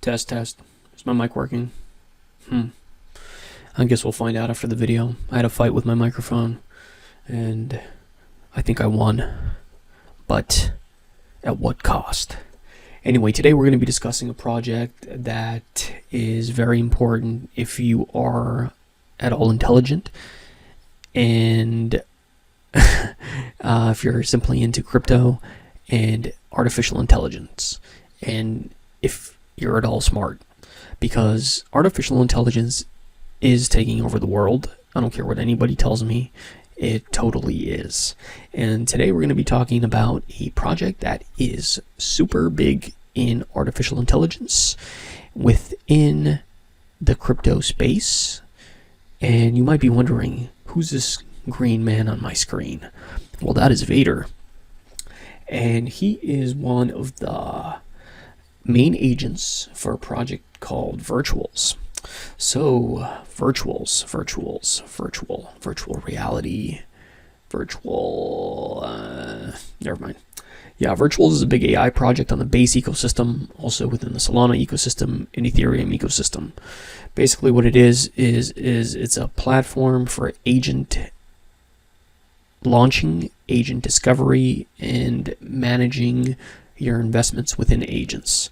Test, test. Is my mic working? I guess we'll find out after the video. I had a fight with my microphone, and I think I won. But at what cost? Anyway, today we're going to be discussing a project that is very important if you are at all intelligent, and if you're simply into crypto and artificial intelligence, and if you're at all smart, because artificial intelligence is taking over the world. I don't care what anybody tells me, it totally is. And today we're going to be talking about a project that is super big in artificial intelligence within the crypto space. And you might be wondering, who's this green man on my screen? Well, that is Vader. And he is one of the main agents for a project called Virtuals. So, virtual reality, never mind. Yeah, Virtuals is a big AI project on the Base ecosystem, also within the Solana ecosystem and Ethereum ecosystem. Basically what it is it's a platform for agent launching, agent discovery, and managing your investments within agents.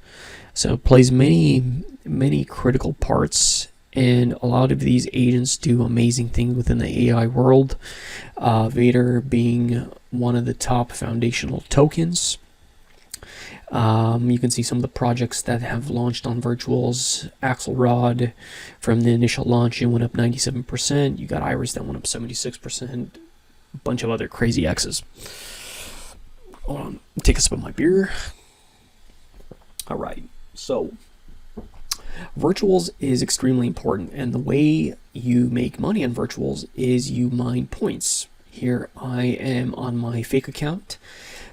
So it plays many critical parts, and a lot of these agents do amazing things within the AI world. Vader being one of the top foundational tokens. You can see some of the projects that have launched on Virtuals. Axelrod, from the initial launch, it went up 97%. You got Iris that went up 76%. A bunch of other crazy X's. Hold on, take a sip of my beer. All right, so Virtuals is extremely important, and the way you make money on Virtuals is you mine points. Here I am on my fake account,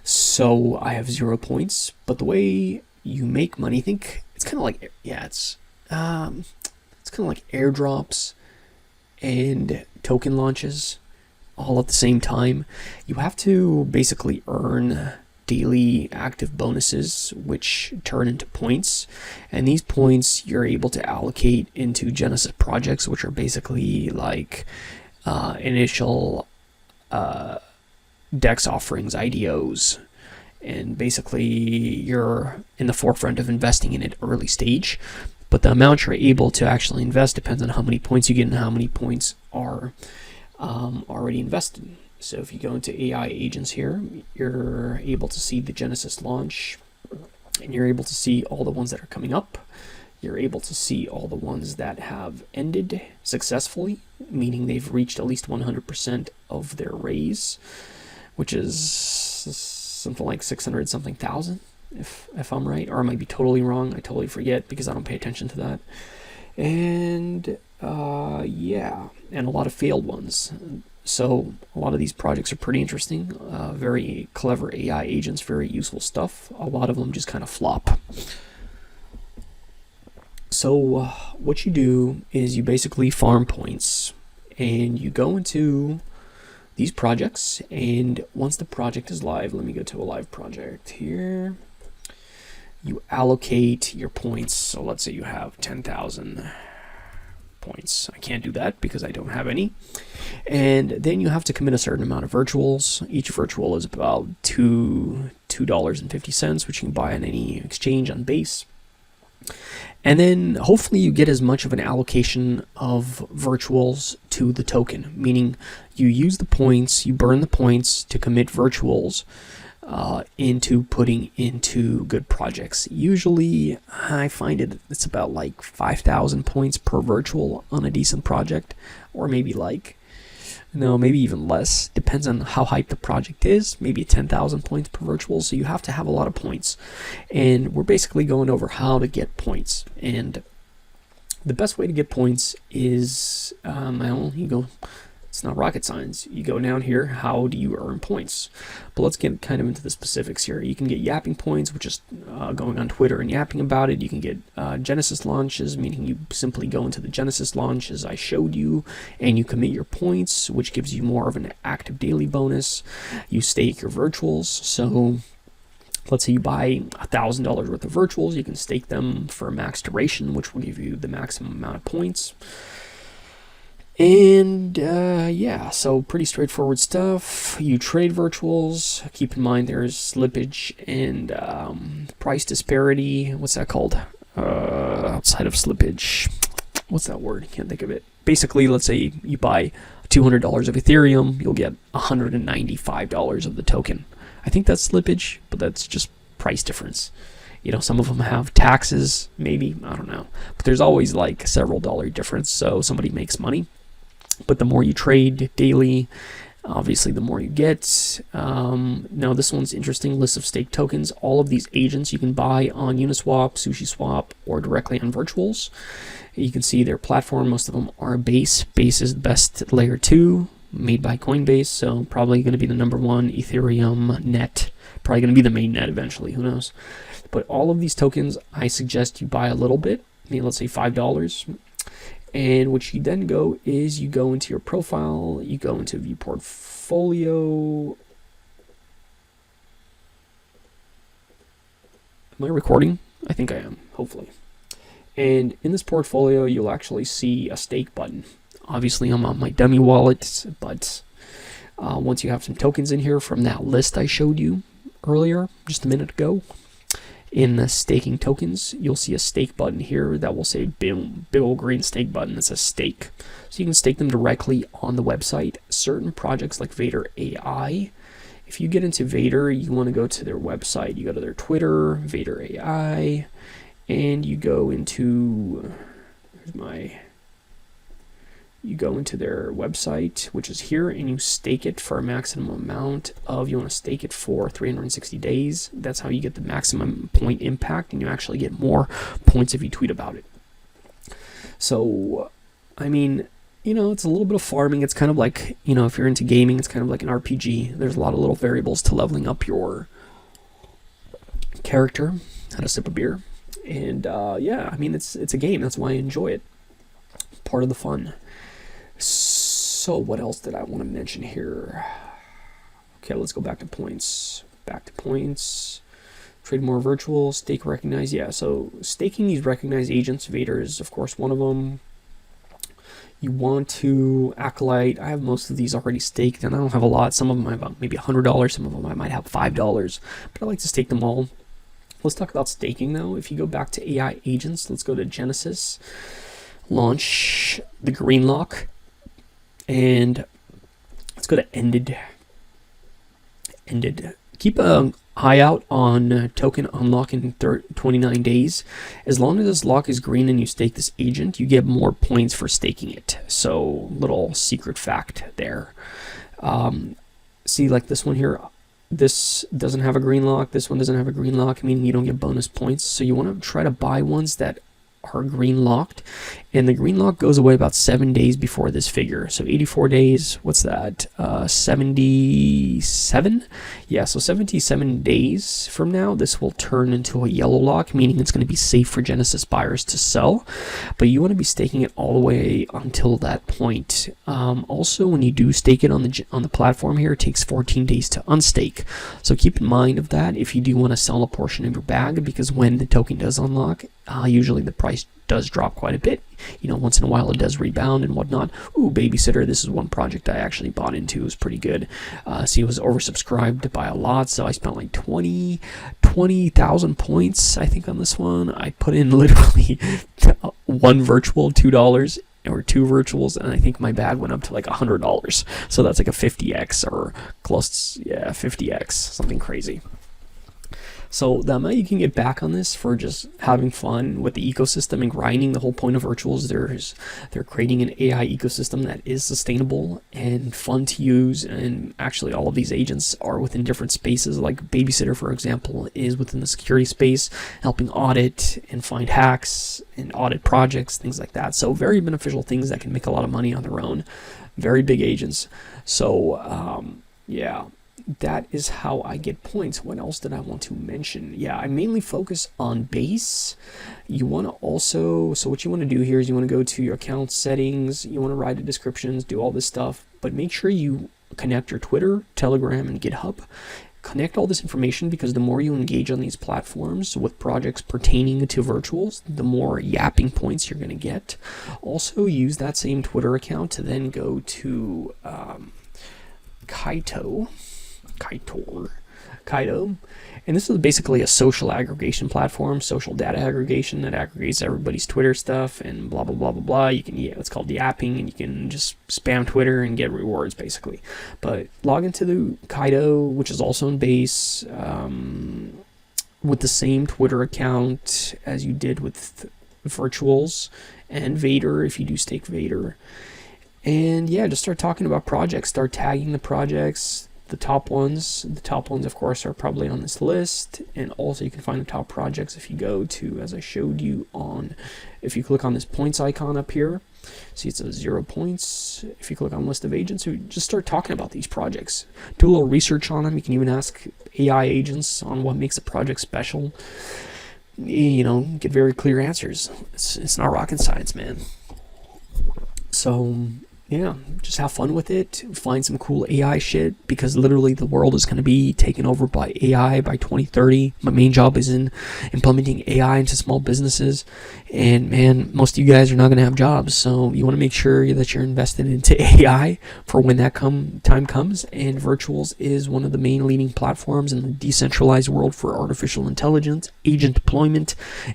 so I have 0 points. But the way you make money, I think it's kind of like it's kind of like airdrops and token launches all at the same time. You have to basically earn daily active bonuses, which turn into points, and these points you're able to allocate into Genesis projects, which are basically like initial DEX offerings, IDOs, and basically you're in the forefront of investing in it early stage. But the amount you're able to actually invest depends on how many points you get and how many points are already invested. So if you go into AI agents here, you're able to see the Genesis launch, and you're able to see all the ones that are coming up. You're able to see all the ones that have ended successfully, meaning they've reached at least 100% of their raise, which is something like 600 something thousand, if I'm right, or I might be totally wrong. I totally forget because I don't pay attention to that. And and a lot of failed ones. So a lot of these projects are pretty interesting, very clever AI agents, very useful stuff. A lot of them just kind of flop. So what you do is you basically farm points, and you go into these projects, and once the project is live, let me go to a live project here. You allocate your points. So let's say you have 10,000 points. I can't do that because I don't have any. And then you have to commit a certain amount of virtuals. Each virtual is about $2.50, which you can buy on any exchange on Base. And then hopefully you get as much of an allocation of virtuals to the token, meaning you use the points, you burn the points to commit virtuals into putting into good projects. Usually I find it's about like 5,000 points per virtual on a decent project, or maybe maybe even less, depends on how hyped the project is, maybe 10,000 points per virtual. So you have to have a lot of points, and we're basically going over how to get points. And the best way to get points is it's not rocket science. You go down here, how do you earn points? But let's get kind of into the specifics here. You can get yapping points, which is going on Twitter and yapping about it. You can get Genesis launches, meaning you simply go into the Genesis launch as I showed you, and you commit your points, which gives you more of an active daily bonus. You stake your virtuals. So let's say you buy $1,000 worth of virtuals, you can stake them for a max duration, which will give you the maximum amount of points. And yeah, so pretty straightforward stuff. You trade virtuals. Keep in mind there's slippage and price disparity. What's that called? Outside of slippage. What's that word? Can't think of it. Basically, let's say you buy $200 of Ethereum, you'll get $195 of the token. I think that's slippage, but that's just price difference. You know, some of them have taxes, maybe, I don't know. But there's always like several dollar difference, so somebody makes money. But the more you trade daily, obviously the more you get. Now this one's interesting, list of stake tokens. All of these agents you can buy on Uniswap, SushiSwap, or directly on virtuals. You can see their platform, most of them are Base. Base is the best layer 2, made by Coinbase, so probably going to be the number 1 Ethereum net. Probably going to be the main net eventually, who knows. But all of these tokens, I suggest you buy a little bit, maybe let's say $5. And what you then go is you go into your profile, you go into view portfolio. Am I recording? I think I am, hopefully. And in this portfolio, you'll actually see a stake button. Obviously, I'm on my dummy wallet, but once you have some tokens in here from that list I showed you earlier, just a minute ago, in the staking tokens, you'll see a stake button here that will say big old green stake button that says stake. So you can stake them directly on the website. Certain projects like Vader AI, if you get into Vader, you want to go to their website. You go to their Twitter, Vader AI, and you go into, you go into their website, which is here, and you stake it for a maximum amount of, you want to stake it for 360 days. That's how you get the maximum point impact, and you actually get more points if you tweet about it. So, I mean, you know, it's a little bit of farming. It's kind of like, you know, if you're into gaming, it's kind of like an RPG. There's a lot of little variables to leveling up your character. Had a sip of beer. And yeah, I mean, it's a game. That's why I enjoy it. Part of the fun. So what else did I want to mention here? Okay, let's go back to points. Back to points. Trade more virtual. Stake recognized. Yeah, so staking these recognized agents. Vader is, of course, one of them. You want to Acolyte. I have most of these already staked, and I don't have a lot. Some of them I have maybe $100. Some of them I might have $5. But I like to stake them all. Let's talk about staking, though. If you go back to AI agents, let's go to Genesis. Launch the green lock. And let's go to ended. Keep an eye out on token unlock in 29 days. As long as this lock is green and you stake this agent, you get more points for staking it. So, little secret fact there. See, like this one here, this doesn't have a green lock. This one doesn't have a green lock, meaning you don't get bonus points. So you want to try to buy ones that are green locked, and the green lock goes away about 7 days before this figure. So 84 days, what's that, 77? Yeah, so 77 days from now this will turn into a yellow lock, meaning it's going to be safe for Genesis buyers to sell, but you want to be staking it all the way until that point. Also, when you do stake it on the platform here, it takes 14 days to unstake, so keep in mind of that if you do want to sell a portion of your bag, because when the token does unlock, usually the price does drop quite a bit. You know, once in a while it does rebound and whatnot. Ooh, Babysitter, this is one project I actually bought into. It was pretty good. See, it was oversubscribed by a lot, so I spent like 20,000 points, I think, on this one. I put in literally one virtual, $2, or 2 virtuals, and I think my bag went up to like $100. So that's like a 50x or close, yeah, 50x, something crazy. So the amount you can get back on this for just having fun with the ecosystem and grinding, the whole point of virtuals, they're creating an AI ecosystem that is sustainable and fun to use. And actually all of these agents are within different spaces. Like Babysitter, for example, is within the security space, helping audit and find hacks and audit projects, things like that. So very beneficial things that can make a lot of money on their own. Very big agents. So yeah. That is how I get points. What else did I want to mention? Yeah, I mainly focus on base. You want to also, so what you want to do here is you want to go to your account settings, you want to write the descriptions, do all this stuff, but make sure you connect your Twitter, Telegram, and GitHub, connect all this information, because the more you engage on these platforms with projects pertaining to virtuals, the more yapping points you're going to get. Also, use that same Twitter account to then go to Kaitor, and this is basically a social aggregation platform, social data aggregation that aggregates everybody's Twitter stuff and blah blah blah blah blah. You can, it's called yapping, and you can just spam Twitter and get rewards basically. But log into the Kaido, which is also in Base, with the same Twitter account as you did with virtuals and Vader if you do stake Vader. And yeah, just start talking about projects, start tagging the projects. The top ones, of course, are probably on this list, and also you can find the top projects if you go to, as I showed you if you click on this points icon up here. See, it says 0 points. If you click on list of agents, so just start talking about these projects. Do a little research on them. You can even ask AI agents on what makes a project special. Get very clear answers. It's not rocket science, man. So yeah, just have fun with it. Find some cool AI shit, because literally the world is going to be taken over by AI by 2030. My main job is in implementing AI into small businesses, and man, most of you guys are not going to have jobs, so you want to make sure that you're invested into AI for when that time comes. And Virtuals is one of the main leading platforms in the decentralized world for artificial intelligence, agent deployment,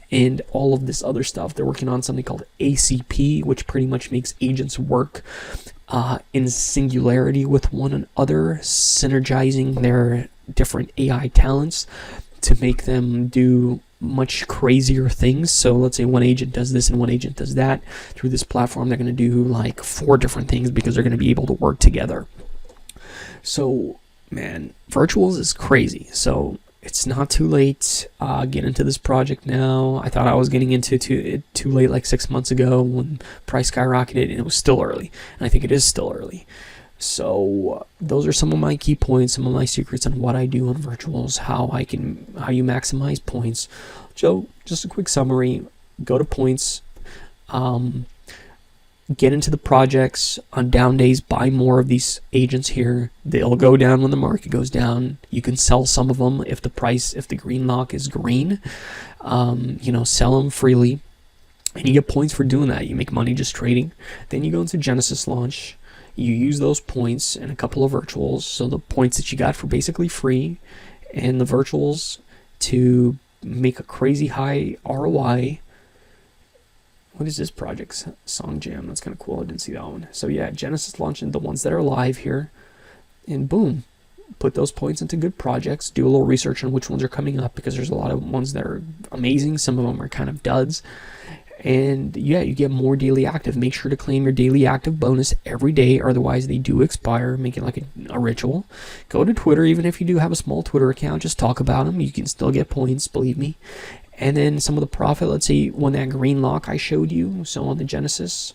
and all of this other stuff. They're working on something called ACP, which pretty much makes agents work in singularity with one another, synergizing their different AI talents to make them do much crazier things. So let's say one agent does this and one agent does that. Through this platform, they're going to do like 4 different things, because they're going to be able to work together. So man, Virtuals is crazy. So it's not too late. Get into this project now. I thought I was getting into it too late, like 6 months ago when price skyrocketed, and it was still early. And I think it is still early. So those are some of my key points, some of my secrets on what I do on Virtuals, how you maximize points. So just a quick summary: go to points. Get into the projects. On down days, buy more of these agents here. They'll go down when the market goes down. You can sell some of them if the green lock is green. Sell them freely, and you get points for doing that. You make money just trading. Then you go into Genesis launch. You use those points and a couple of virtuals. So the points that you got for basically free, and the virtuals to make a crazy high ROI. What is this project? Song Jam. That's kind of cool. I didn't see that one. So yeah, Genesis launching the ones that are live here. And boom. Put those points into good projects. Do a little research on which ones are coming up, because there's a lot of ones that are amazing. Some of them are kind of duds. And yeah, you get more daily active. Make sure to claim your daily active bonus every day, or otherwise they do expire. Make it like a ritual. Go to Twitter. Even if you do have a small Twitter account, just talk about them. You can still get points, believe me. And then some of the profit, let's say when that green lock I showed you, so on the Genesis,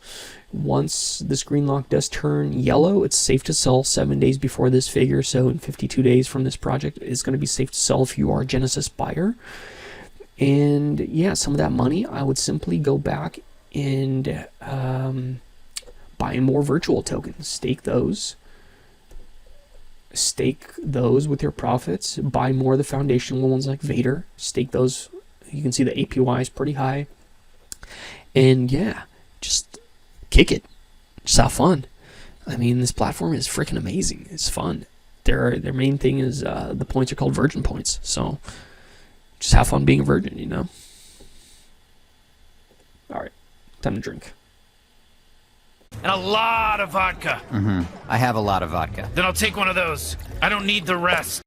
once this green lock does turn yellow, it's safe to sell 7 days before this figure. So in 52 days from this project, it's going to be safe to sell if you are a Genesis buyer. And yeah, some of that money, I would simply go back and buy more virtual tokens, stake those with your profits, buy more of the foundational ones like Vader, stake those. You can see the APY is pretty high. And yeah, just kick it. Just have fun. I mean, this platform is freaking amazing. It's fun. Their main thing is the points are called virgin points. So just have fun being a virgin, All right, time to drink. And a lot of vodka. I have a lot of vodka. Then I'll take one of those. I don't need the rest.